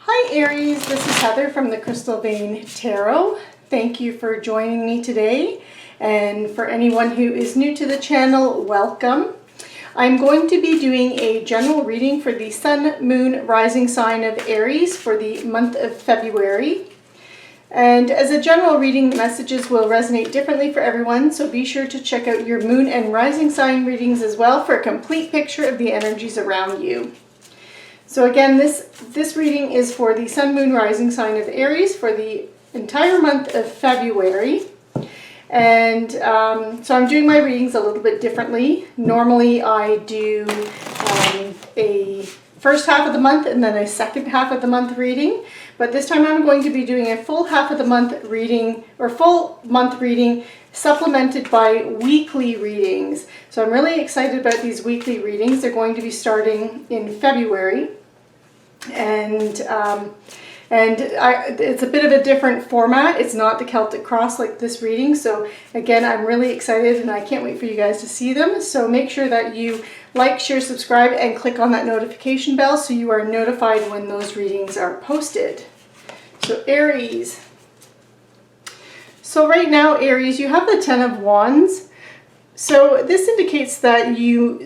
Hi Aries, this is Heather from the Crystal Vein Tarot. Thank you for joining me today, and for anyone who is new to the channel, welcome. I'm going to be doing a general reading for the Sun, Moon, Rising sign of Aries for the month of February. And as a general reading, the messages will resonate differently for everyone, so be sure to check out your Moon and Rising sign readings as well for a complete picture of the energies around you. So again, this reading is for the Sun, Moon, Rising sign of Aries for the entire month of February. And so I'm doing my readings a little bit differently. Normally I do a first half of the month and then a second half of the month reading. But this time I'm going to be doing a full half of the month reading, or full month reading, supplemented by weekly readings. So I'm really excited about these weekly readings. They're going to be starting in February. And it's a bit of a different format. It's not the Celtic Cross like this reading. So again, I'm really excited and I can't wait for you guys to see them. So make sure that you like, share, subscribe, and click on that notification bell so you are notified when those readings are posted. So Aries. So right now, Aries, you have the Ten of Wands. So this indicates that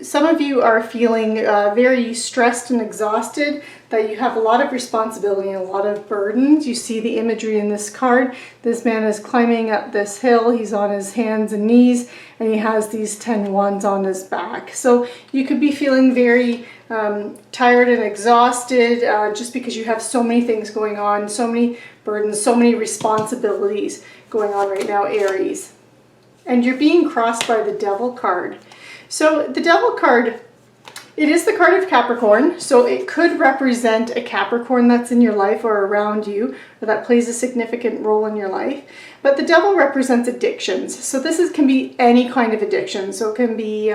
some of you are feeling very stressed and exhausted, that you have a lot of responsibility and a lot of burdens. You see the imagery in this card. This man is climbing up this hill. He's on his hands and knees, and he has these 10 wands on his back. So you could be feeling very tired and exhausted just because you have so many things going on, so many burdens, so many responsibilities going on right now, Aries. And you're being crossed by the Devil card. So the Devil card, it is the card of Capricorn, so it could represent a Capricorn that's in your life or around you, or that plays a significant role in your life. But the Devil represents addictions. So this can be any kind of addiction. So it can be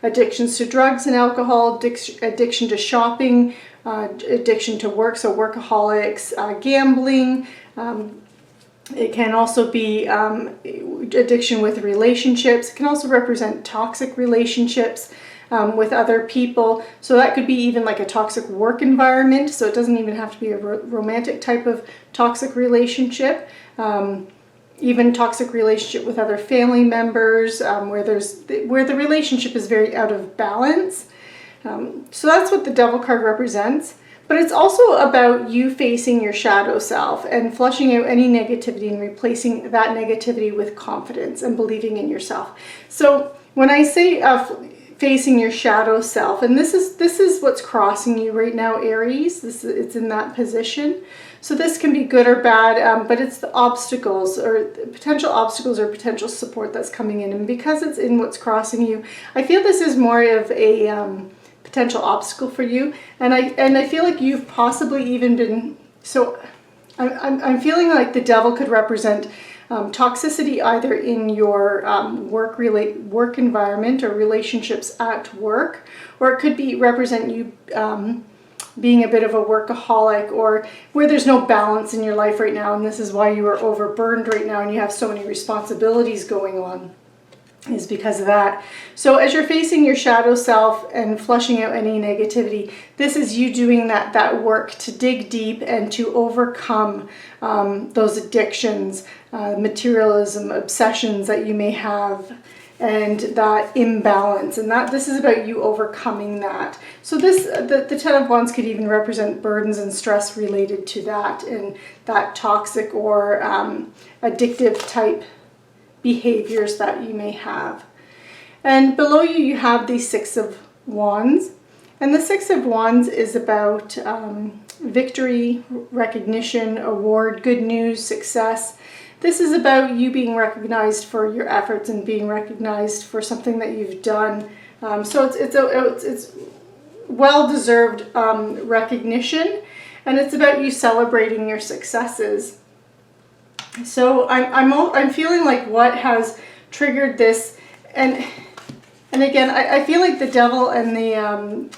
addictions to drugs and alcohol, addiction to shopping, addiction to work, so workaholics, gambling. It can also be addiction with relationships. It can also represent toxic relationships with other people. So that could be even like a toxic work environment. So it doesn't even have to be a romantic type of toxic relationship. Even toxic relationship with other family members, where the relationship is very out of balance. So that's what the Devil card represents. But it's also about you facing your shadow self and flushing out any negativity and replacing that negativity with confidence and believing in yourself. So when I say facing your shadow self, and this is what's crossing you right now, Aries. It's in that position. So this can be good or bad, but it's the obstacles or potential support that's coming in. And because it's in what's crossing you, I feel this is more of a potential obstacle for you, and I feel like you've possibly even been, so I'm feeling like the Devil could represent toxicity either in your work environment or relationships at work, or it could be represent you being a bit of a workaholic, or where there's no balance in your life right now, and this is why you are overburdened right now and you have so many responsibilities going on, is because of that. So as you're facing your shadow self and flushing out any negativity, this is you doing that work to dig deep and to overcome those addictions, materialism, obsessions that you may have, and that imbalance. And this is about you overcoming that. So the Ten of Wands could even represent burdens and stress related to that, and that toxic or addictive type behaviors that you may have. And below you have the Six of Wands, and the Six of Wands is about victory, recognition, award, good news, success. This is about you being recognized for your efforts and being recognized for something that you've done. So it's well-deserved recognition, and it's about you celebrating your successes. So I'm feeling like what has triggered this, and again I feel like the Devil and the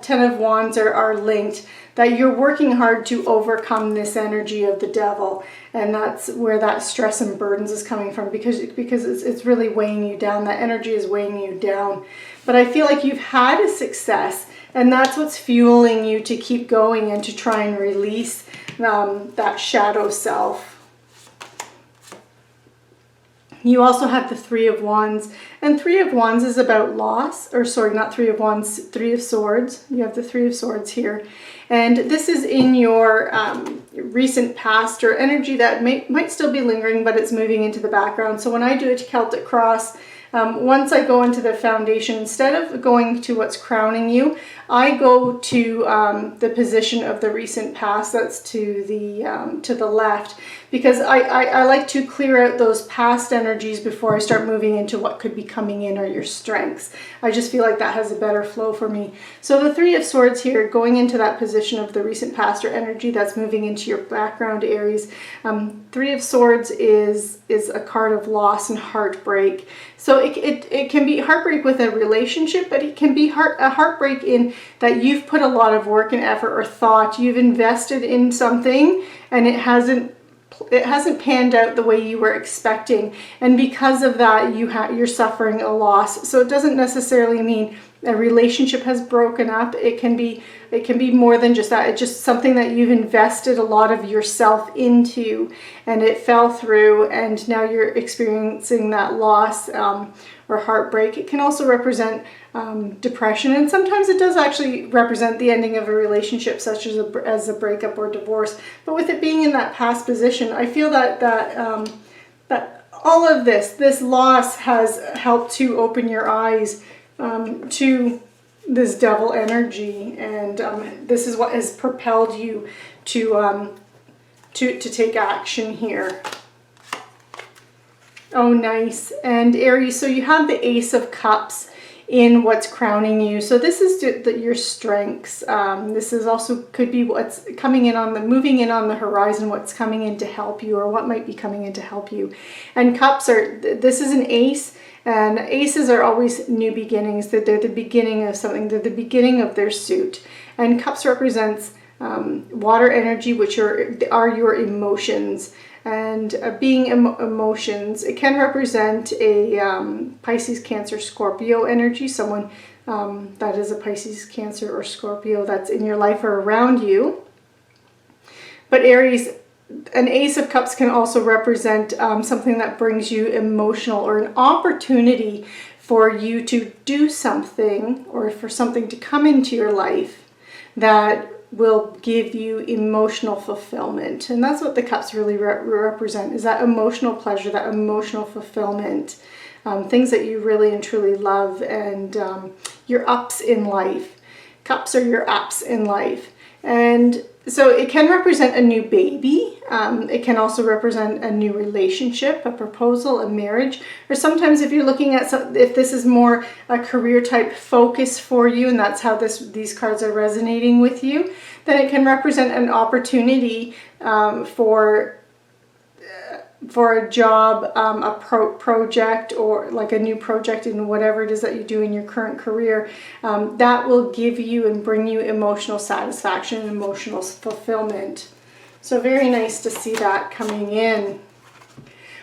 Ten of Wands are linked, that you're working hard to overcome this energy of the Devil, and that's where that stress and burdens is coming from, because it's really weighing you down. That energy is weighing you down. But I feel like you've had a success And that's what's fueling you to keep going and to try and release that shadow self. You also have the Three of Wands, and Three of Wands is about loss, or sorry, not Three of Wands, Three of Swords. You have the Three of Swords here, and this is in your recent past, or energy that might still be lingering, but it's moving into the background. So when I do a Celtic cross, once I go into the foundation, instead of going to what's crowning you, I go to the position of the recent past. That's to the left, because I like to clear out those past energies before I start moving into what could be coming in, or your strengths. I just feel like that has a better flow for me. So the Three of Swords here, going into that position of the recent past, or energy that's moving into your background, Aries. Three of Swords is a card of loss and heartbreak. So it can be heartbreak with a relationship, but it can be a heartbreak in that you've put a lot of work and effort or thought. You've invested in something and it hasn't panned out the way you were expecting, and because of that you're suffering a loss. So it doesn't necessarily mean a relationship has broken up. It can be more than just that. It's just something that you've invested a lot of yourself into, and it fell through, and now you're experiencing that loss or heartbreak. It can also represent depression, and sometimes it does actually represent the ending of a relationship, such as a breakup or divorce. But with it being in that past position, I feel that all of this loss has helped to open your eyes to this devil energy, and this is what has propelled you to take action here. Oh, nice. And Aries, so you have the Ace of Cups in what's crowning you. So this is your strengths. This is also could be what's coming in moving in on the horizon, what's coming in to help you, or what might be coming in to help you. And cups this is an ace, and aces are always new beginnings. They're the beginning of something. They're the beginning of their suit. And cups represents water energy, which are your emotions. And being emotions, it can represent a Pisces, Cancer, Scorpio energy, someone that is a Pisces, Cancer, or Scorpio that's in your life or around you. But Aries, an Ace of Cups can also represent something that brings you emotional, or an opportunity for you to do something, or for something to come into your life that will give you emotional fulfillment. And that's what the cups really represent, is that emotional pleasure, that emotional fulfillment, things that you really and truly love, and your ups in life. Cups are your ups in life. And so it can represent a new baby. It can also represent a new relationship, a proposal, a marriage, or sometimes if you're looking at if this is more a career type focus for you, and that's how these cards are resonating with you, then it can represent an opportunity for a job, a project, or like a new project in whatever it is that you do in your current career, that will give you and bring you emotional satisfaction and emotional fulfillment. So very nice to see that coming in.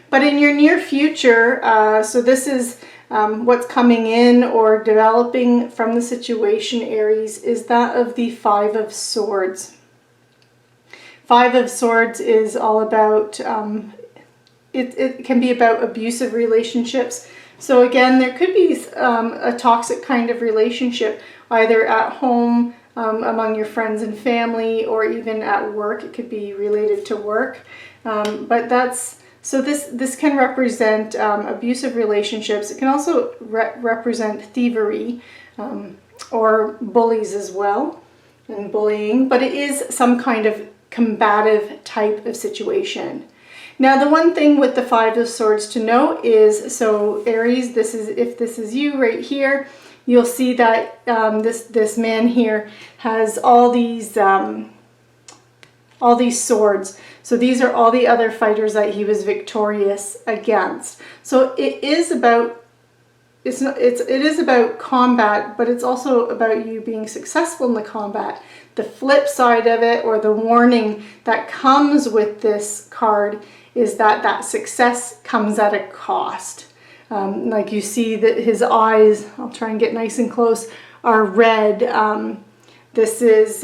But in your near future, so this is what's coming in or developing from the situation, Aries, is that of the Five of Swords. Five of Swords is all about it can be about abusive relationships. So again, there could be a toxic kind of relationship, either at home, among your friends and family, or even at work. It could be related to work. But this can represent abusive relationships. It can also represent thievery, or bullies as well, and bullying. But it is some kind of combative type of situation. Now, the one thing with the Five of Swords to know is, so Aries, if this is you right here, you'll see that this man here has all these swords. So these are all the other fighters that he was victorious against. So it is about combat, but it's also about you being successful in the combat. The flip side of it, or the warning that comes with this card, is that success comes at a cost. Like you see that his eyes, I'll try and get nice and close, are red. This is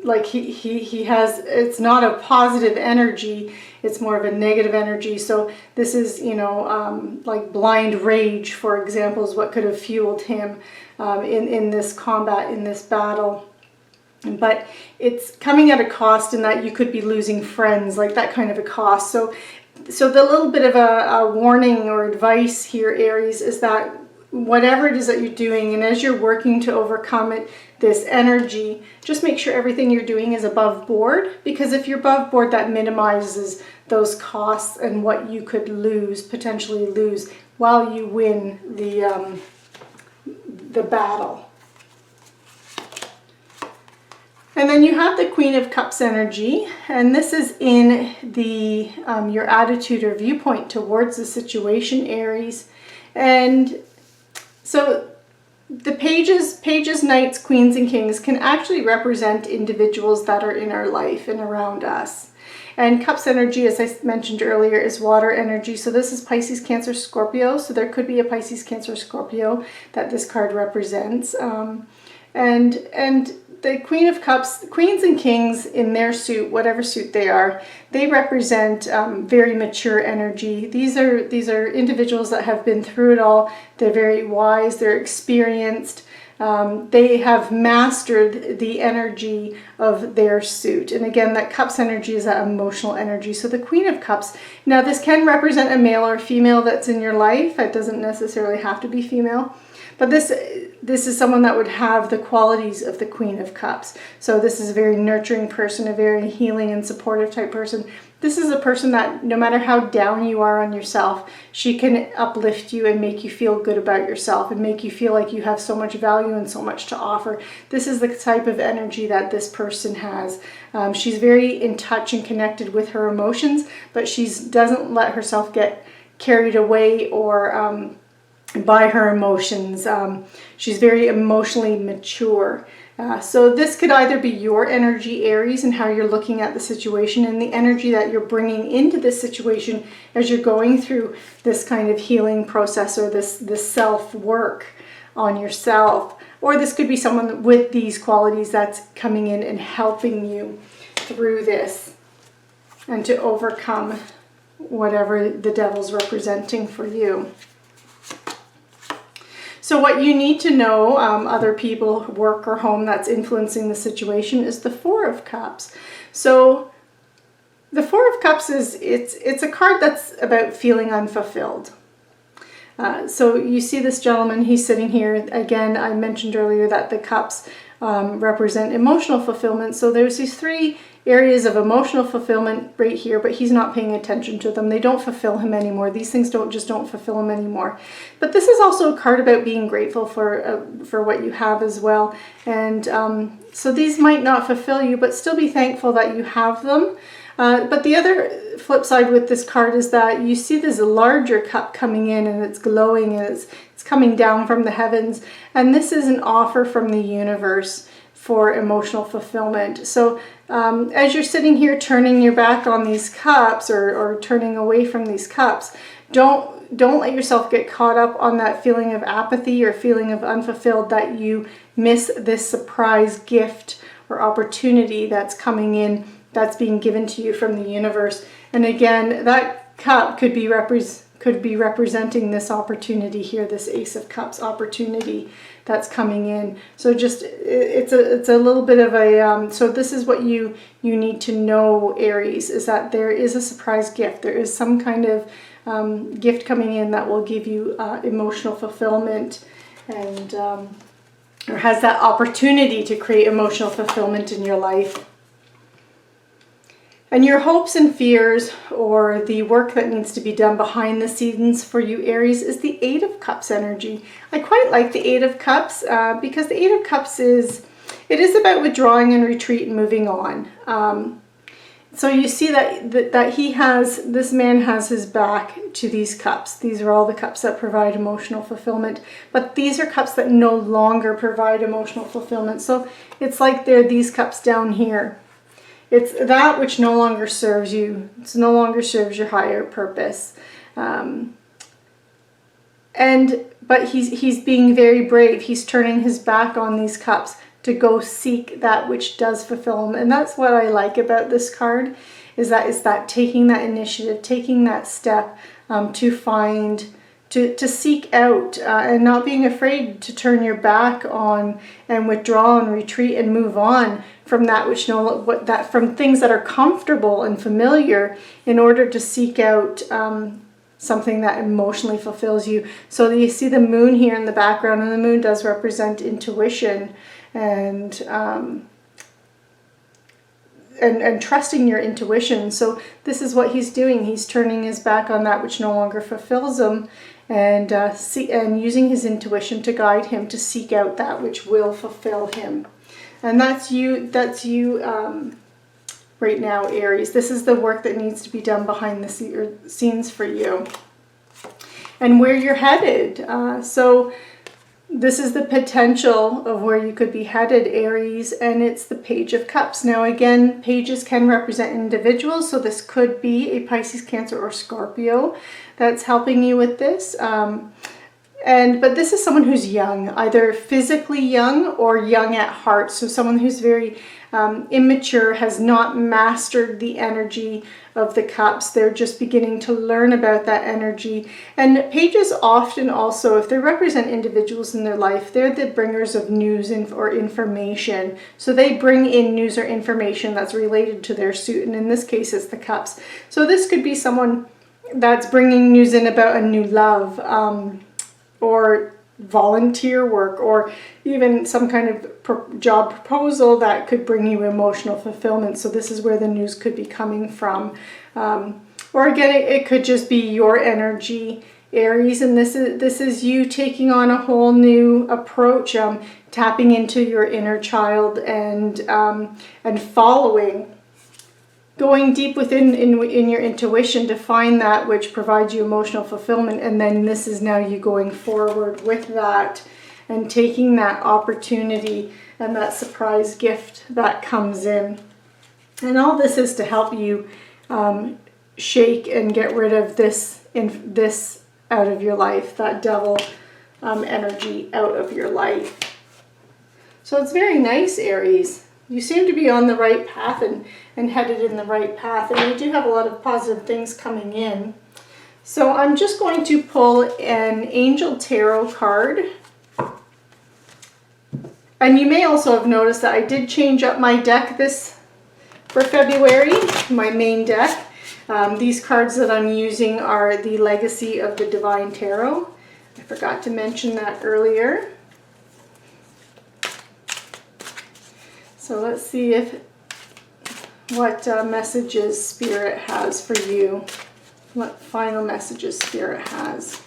like he has, it's not a positive energy, it's more of a negative energy. So this is, you know, like blind rage, for example, is what could have fueled him in this combat, in this battle. But it's coming at a cost in that you could be losing friends, like that kind of a cost. So the little bit of a warning or advice here, Aries, is that whatever it is that you're doing, and as you're working to overcome it, this energy, just make sure everything you're doing is above board, because if you're above board, that minimizes those costs and what you could lose, potentially lose, while you win the battle. And then you have the Queen of Cups energy, and this is in the your attitude or viewpoint towards the situation, Aries. And so the pages, knights, queens, and kings can actually represent individuals that are in our life and around us. And Cups energy, as I mentioned earlier, is water energy. So this is Pisces, Cancer, Scorpio. So there could be a Pisces, Cancer, Scorpio that this card represents. And the Queen of Cups, queens and kings in their suit, whatever suit they are, they represent very mature energy. These are individuals that have been through it all. They're very wise, they're experienced. They have mastered the energy of their suit. And again, that Cups energy is that emotional energy. So the Queen of Cups, now this can represent a male or female that's in your life. It doesn't necessarily have to be female. But this is someone that would have the qualities of the Queen of Cups. So this is a very nurturing person, a very healing and supportive type person. This is a person that no matter how down you are on yourself, she can uplift you and make you feel good about yourself and make you feel like you have so much value and so much to offer. This is the type of energy that this person has. She's very in touch and connected with her emotions, but she doesn't let herself get carried away or by her emotions. She's very emotionally mature. So this could either be your energy, Aries, and how you're looking at the situation and the energy that you're bringing into this situation as you're going through this kind of healing process or this self-work on yourself. Or this could be someone with these qualities that's coming in and helping you through this and to overcome whatever the devil's representing for you. So what you need to know, other people, work or home, that's influencing the situation, is the Four of Cups. So the Four of Cups is, it's a card that's about feeling unfulfilled. So you see this gentleman, he's sitting here. Again, I mentioned earlier that the cups represent emotional fulfillment. So there's these three areas of emotional fulfillment right here, but he's not paying attention to them. They don't fulfill him anymore. These things just don't fulfill him anymore. But this is also a card about being grateful for what you have as well. And so these might not fulfill you, but still be thankful that you have them. But the other flip side with this card is that you see this larger cup coming in and it's glowing and it's coming down from the heavens. And this is an offer from the universe for emotional fulfillment. So as you're sitting here turning your back on these cups or turning away from these cups, don't let yourself get caught up on that feeling of apathy or feeling of unfulfilled that you miss this surprise gift or opportunity that's coming in, that's being given to you from the universe. And again, that cup could be representing this opportunity here, this Ace of Cups opportunity that's coming in. So just it's a little bit of a so this is what you need to know, Aries, is that there is a surprise gift. There is some kind of gift coming in that will give you emotional fulfillment and or has that opportunity to create emotional fulfillment in your life. And your hopes and fears, or the work that needs to be done behind the scenes for you, Aries, is the Eight of Cups energy. I quite like the Eight of Cups because the Eight of Cups is about withdrawing and retreat and moving on. So you see that this man has his back to these cups. These are all the cups that provide emotional fulfillment, but these are cups that no longer provide emotional fulfillment. So it's like they're these cups down here. It's that which no longer serves you. It no longer serves your higher purpose. And but he's being very brave. He's turning his back on these cups to go seek that which does fulfill him. And that's what I like about this card, is that taking that initiative, taking that step to find, to seek out, and not being afraid to turn your back on and withdraw and retreat and move on from that which from things that are comfortable and familiar, in order to seek out something that emotionally fulfills you. So you see the moon here in the background, and the moon does represent intuition and trusting your intuition. So this is what he's doing. He's turning his back on that which no longer fulfills him, and using his intuition to guide him to seek out that which will fulfill him. And that's you right now, Aries. This is the work that needs to be done behind the scenes for you, and where you're headed. So this is the potential of where you could be headed, Aries, and it's the Page of Cups. Now again, pages can represent individuals, so this could be a Pisces, Cancer, or Scorpio that's helping you with this. But this is someone who's young, either physically young or young at heart. So someone who's very immature, has not mastered the energy of the cups. They're just beginning to learn about that energy. And pages often also, if they represent individuals in their life, they're the bringers of news or information. So they bring in news or information that's related to their suit. And in this case, it's the cups. So this could be someone that's bringing news in about a new love, or volunteer work, or even some kind of job proposal that could bring you emotional fulfillment. So this is where the news could be coming from. Or again, it could just be your energy, Aries, and this is you taking on a whole new approach, tapping into your inner child and following, going deep within in your intuition to find that which provides you emotional fulfillment. And then this is now you going forward with that and taking that opportunity and that surprise gift that comes in. And all this is to help you shake and get rid of this out of your life, that devil energy out of your life. So it's very nice, Aries. You seem to be on the right path and headed in the right path, and you do have a lot of positive things coming in. So I'm just going to pull an Angel Tarot card. And you may also have noticed that I did change up my deck for February, my main deck. These cards that I'm using are the Legacy of the Divine Tarot. I forgot to mention that earlier. So let's see what messages Spirit has for you. What final messages Spirit has.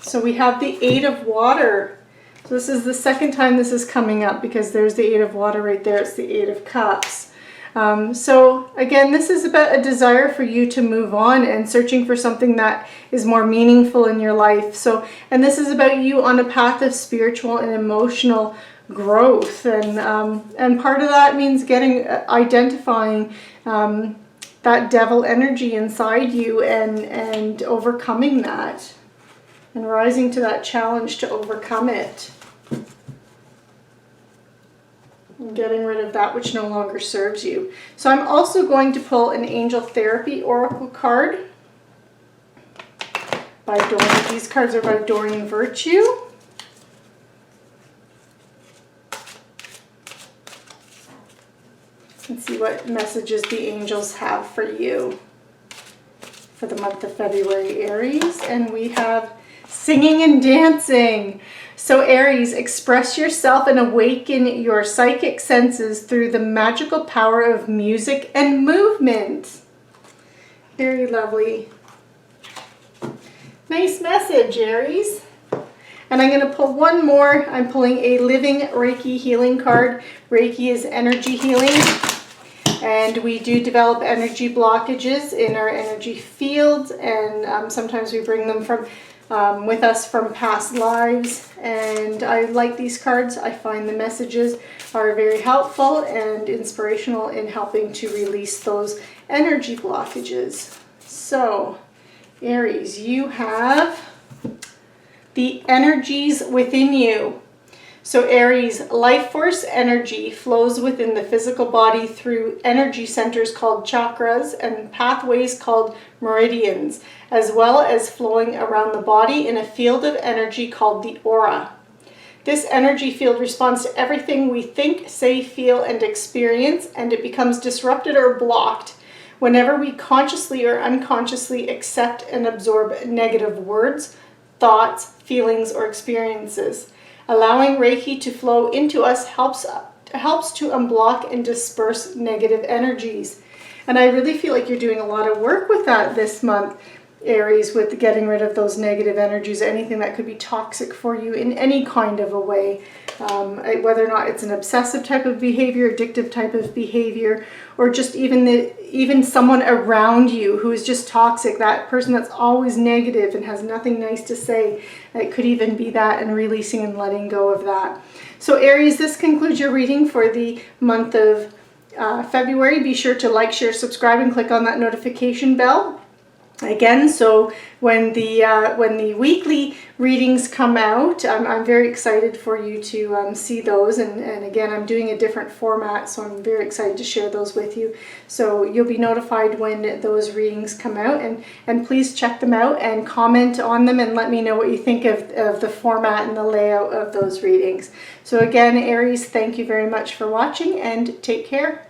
So we have the Eight of Water. So this is the second time this is coming up, because there's the Eight of Water right there. It's the Eight of Cups. So again, this is about a desire for you to move on and searching for something that is more meaningful in your life. So, and this is about you on a path of spiritual and emotional growth, and part of that means identifying that devil energy inside you and overcoming that and rising to that challenge to overcome it and getting rid of that which no longer serves you. So I'm also going to pull an Angel Therapy Oracle card by Doreen. These cards are by Doreen Virtue. And see what messages the angels have for you for the month of February, Aries. And we have singing and dancing. So Aries, express yourself and awaken your psychic senses through the magical power of music and movement. Very lovely. Nice message, Aries. And I'm going to pull one more. I'm pulling a Living Reiki Healing card. Reiki is energy healing. And we do develop energy blockages in our energy fields, and sometimes we bring them with us from past lives. And I like these cards. I find the messages are very helpful and inspirational in helping to release those energy blockages. So, Aries, you have the energies within you. So Aries, life force energy flows within the physical body through energy centers called chakras and pathways called meridians, as well as flowing around the body in a field of energy called the aura. This energy field responds to everything we think, say, feel, and experience, and it becomes disrupted or blocked whenever we consciously or unconsciously accept and absorb negative words, thoughts, feelings, or experiences. Allowing Reiki to flow into us helps to unblock and disperse negative energies. And I really feel like you're doing a lot of work with that this month, Aries, with getting rid of those negative energies, anything that could be toxic for you in any kind of a way, whether or not it's an obsessive type of behavior, addictive type of behavior, or just even someone around you who is just toxic, that person that's always negative and has nothing nice to say. It could even be that, and releasing and letting go of that. So Aries, this concludes your reading for the month of February. Be sure to like, share, subscribe, and click on that notification bell. Again, so when the weekly readings come out, I'm very excited for you to see those. And again, I'm doing a different format, so I'm very excited to share those with you. So you'll be notified when those readings come out. And please check them out and comment on them and let me know what you think of the format and the layout of those readings. So again, Aries, thank you very much for watching, and take care.